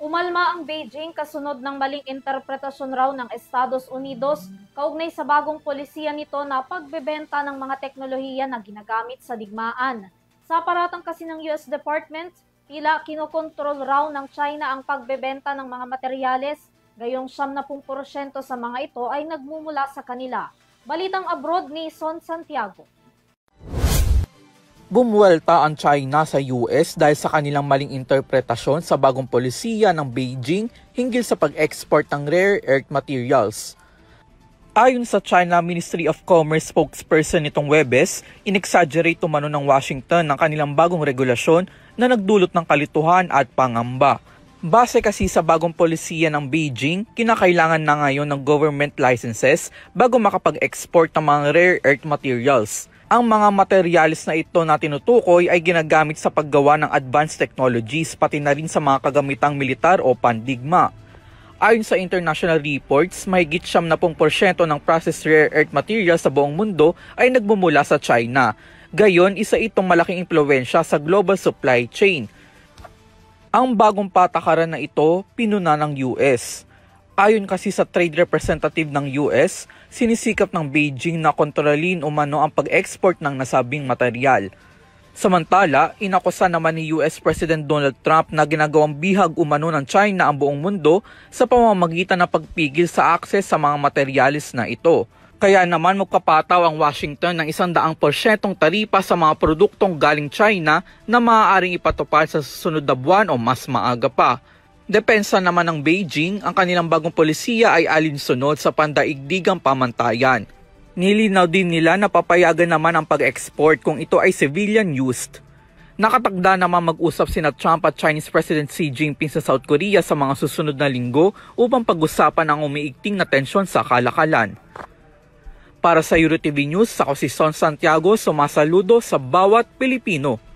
Umalma ang Beijing kasunod ng maling interpretasyon raw ng Estados Unidos kaugnay sa bagong polisiya nito na pagbebenta ng mga teknolohiya na ginagamit sa digmaan. Sa paratang kasi ng US Department, tila kinokontrol raw ng China ang pagbebenta ng mga materyales, gayong 70% sa mga ito ay nagmumula sa kanila. Balitang abroad ni Son Santiago. Bumuwelta ang China sa US dahil sa kanilang maling interpretasyon sa bagong polisiya ng Beijing hinggil sa pag-export ng rare earth materials. Ayon sa China Ministry of Commerce spokesperson nitong Webes, inexaggerate umano ng Washington ng kanilang bagong regulasyon na nagdulot ng kalituhan at pangamba. Base kasi sa bagong polisiya ng Beijing, kinakailangan na ngayon ng government licenses bago makapag-export ng mga rare earth materials. Ang mga materyales na ito na tinutukoy ay ginagamit sa paggawa ng advanced technologies pati na rin sa mga kagamitang militar o pandigma. Ayon sa international reports, mahigit 70% ng processed rare earth materials sa buong mundo ay nagmumula sa China. Gayon, isa itong malaking impluwensya sa global supply chain. Ang bagong patakaran na ito, pinuna ng US. Ayon kasi sa trade representative ng US, sinisikap ng Beijing na kontrolin umano ang pag-export ng nasabing material. Samantala, inakusa naman ni US President Donald Trump na ginagawang bihag umano ng China ang buong mundo sa pamamagitan ng pagpigil sa akses sa mga materyales na ito. Kaya naman magpapataw ang Washington ng 100% taripa sa mga produktong galing China na maaaring ipatupad sa susunod na buwan o mas maaga pa. Depensa naman ng Beijing, ang kanilang bagong polisiya ay alinsunod sa pandaigdigang pamantayan. Nilinaw din nila na papayagan naman ang pag-export kung ito ay civilian used. Nakatagda naman mag-usap sina Trump at Chinese President Xi Jinping sa South Korea sa mga susunod na linggo upang pag-usapan ang umiigting na tensyon sa kalakalan. Para sa EuroTV News, ako si Son Santiago, sumasaludo sa bawat Pilipino.